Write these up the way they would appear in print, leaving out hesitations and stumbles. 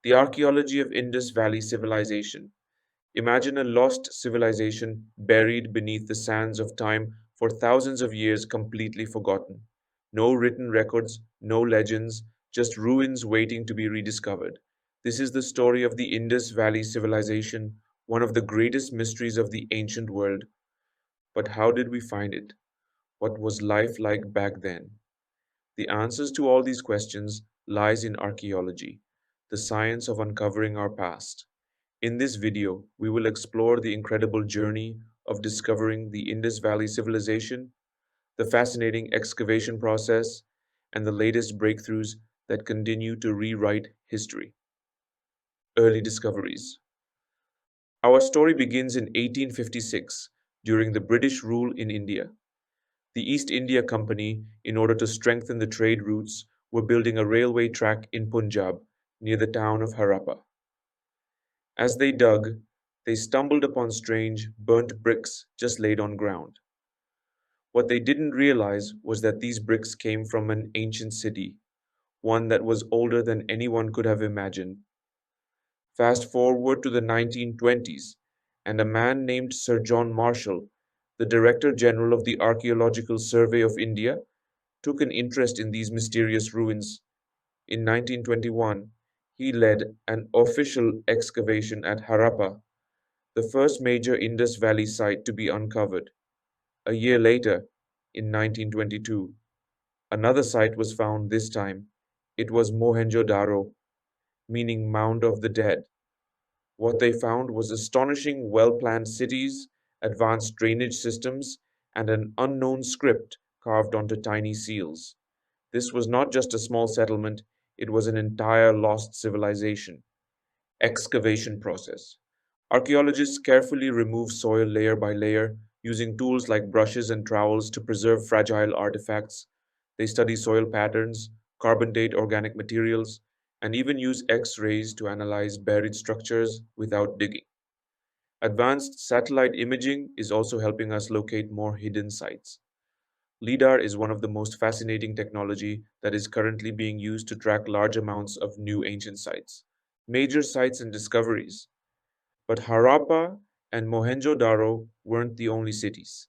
The archaeology of Indus Valley civilization. Imagine a lost civilization buried beneath the sands of time for thousands of years, completely forgotten. No written records, no legends, just ruins waiting to be rediscovered. This is the story of the Indus Valley civilization, one of the greatest mysteries of the ancient world. But how did we find it? What was life like back then? The answers to all these questions lies in archaeology, the science of uncovering our past. In this video, we will explore the incredible journey of discovering the Indus Valley civilization, the fascinating excavation process, and the latest breakthroughs that continue to rewrite history. Early discoveries. Our story begins in 1856 during the British rule in India. The East India Company, in order to strengthen the trade routes, were building a railway track in Punjab near the town of Harappa. As they dug, they stumbled upon strange, burnt bricks just laid on ground. What they didn't realize was that these bricks came from an ancient city, one that was older than anyone could have imagined. Fast forward to the 1920s, and a man named Sir John Marshall, the Director General of the Archaeological Survey of India, took an interest in these mysterious ruins. In 1921, he led an official excavation at Harappa, the first major Indus Valley site to be uncovered. A year later, in 1922, another site was found. This time. It was Mohenjo-daro, meaning Mound of the Dead. What they found was astonishing well-planned cities, advanced drainage systems, and an unknown script carved onto tiny seals. This was not just a small settlement, it was an entire lost civilization. Excavation process. Archaeologists carefully remove soil layer by layer using tools like brushes and trowels to preserve fragile artifacts. They study soil patterns, carbon date organic materials, and even use X rays to analyze buried structures without digging. Advanced satellite imaging is also helping us locate more hidden sites. LIDAR is one of the most fascinating technology that is currently being used to track large amounts of new ancient sites. Major sites and discoveries. But Harappa and Mohenjo-daro weren't the only cities.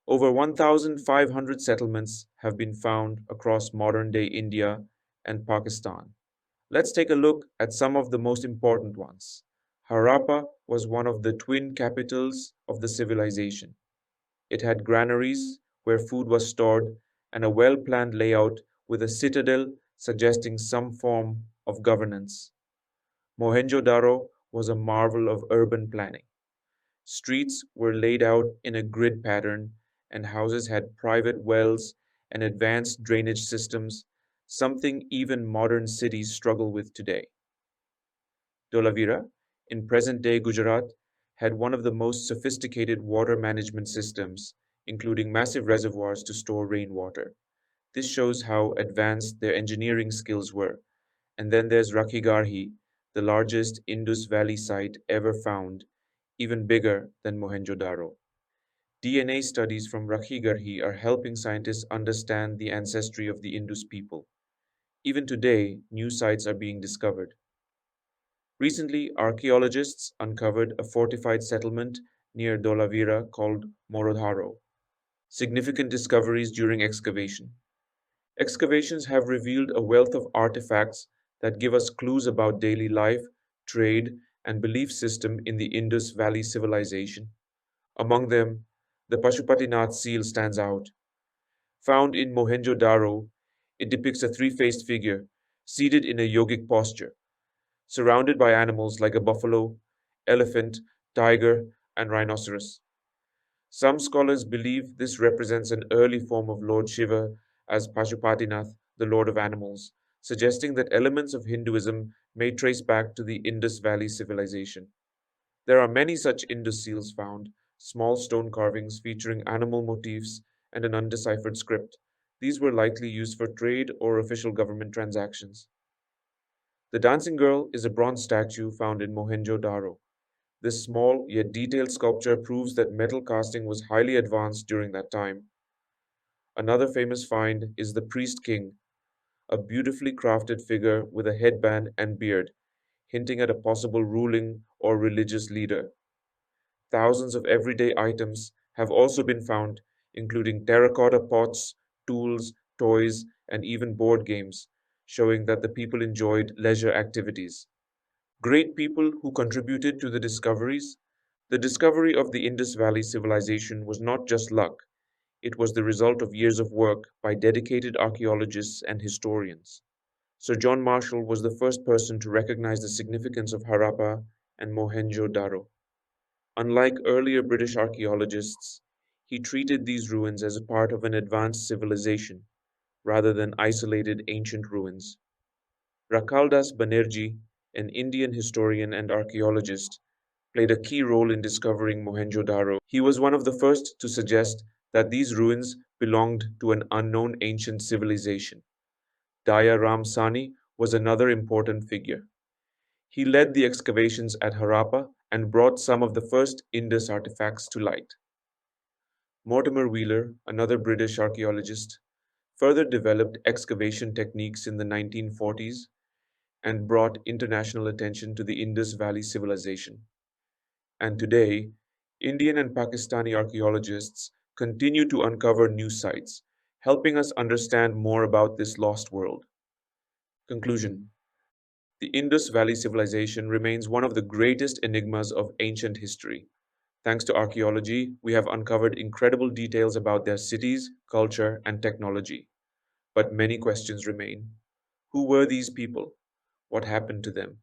Over 1,500 settlements have been found across modern-day India and Pakistan. Let's take a look at some of the most important ones. Harappa was one of the twin capitals of the civilization. It had granaries where food was stored and a well-planned layout with a citadel suggesting some form of governance. Mohenjo-daro was a marvel of urban planning. Streets were laid out in a grid pattern, and houses had private wells and advanced drainage systems, something even modern cities struggle with today. Dholavira, in present day Gujarat, had one of the most sophisticated water management systems, including massive reservoirs to store rainwater. This shows how advanced their engineering skills were. And then there's Rakhigarhi, the largest Indus Valley site ever found, even bigger than Mohenjo-daro. DNA studies from Rakhigarhi are helping scientists understand the ancestry of the Indus people. Even today, new sites are being discovered. Recently, archaeologists uncovered a fortified settlement near Dholavira called Morodharo. Significant discoveries during excavation. Excavations have revealed a wealth of artifacts that give us clues about daily life, trade, and belief system in the Indus Valley civilization. Among them, the Pashupatinath seal stands out. Found in Mohenjo-daro, it depicts a three-faced figure seated in a yogic posture, surrounded by animals like a buffalo, elephant, tiger, and rhinoceros. Some scholars believe this represents an early form of Lord Shiva as Pashupatinath, the Lord of Animals, suggesting that elements of Hinduism may trace back to the Indus Valley civilization. There are many such Indus seals found, small stone carvings featuring animal motifs and an undeciphered script. These were likely used for trade or official government transactions. The dancing girl is a bronze statue found in Mohenjo-daro. This small yet detailed sculpture proves that metal casting was highly advanced during that time. Another famous find is the priest king, a beautifully crafted figure with a headband and beard. hinting at a possible ruling or religious leader. Thousands of everyday items have also been found, including terracotta pots, tools, toys, and even board games, showing that the people enjoyed leisure activities. Great people who contributed to the discoveries. The discovery of the Indus Valley civilization was not just luck, it was the result of years of work by dedicated archaeologists and historians. Sir John Marshall was the first person to recognize the significance of Harappa and Mohenjo-Daro. Unlike earlier British archaeologists, he treated these ruins as a part of an advanced civilization rather than isolated ancient ruins. Rakaldas Banerjee, an Indian historian and archaeologist, played a key role in discovering Mohenjo-Daro. He was one of the first to suggest that these ruins belonged to an unknown ancient civilization. Daya Ram Sani was another important figure. He led the excavations at Harappa and brought some of the first Indus artifacts to light. Mortimer Wheeler, another British archaeologist, further developed excavation techniques in the 1940s and brought international attention to the Indus Valley civilization. And today, Indian and Pakistani archaeologists continue to uncover new sites, helping us understand more about this lost world. Conclusion. The Indus Valley civilization remains one of the greatest enigmas of ancient history. Thanks to archaeology, we have uncovered incredible details about their cities, culture, and technology. But many questions remain. Who were these people? What happened to them?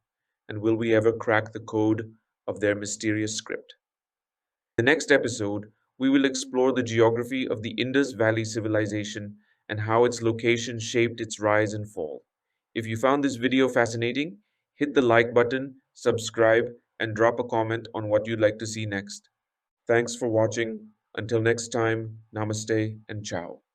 And will we ever crack the code of their mysterious script? In the next episode, we will explore the geography of the Indus Valley civilization and how its location shaped its rise and fall. If you found this video fascinating, hit the like button, subscribe, and drop a comment on what you'd like to see next. Thanks for watching. Until next time, namaste and ciao.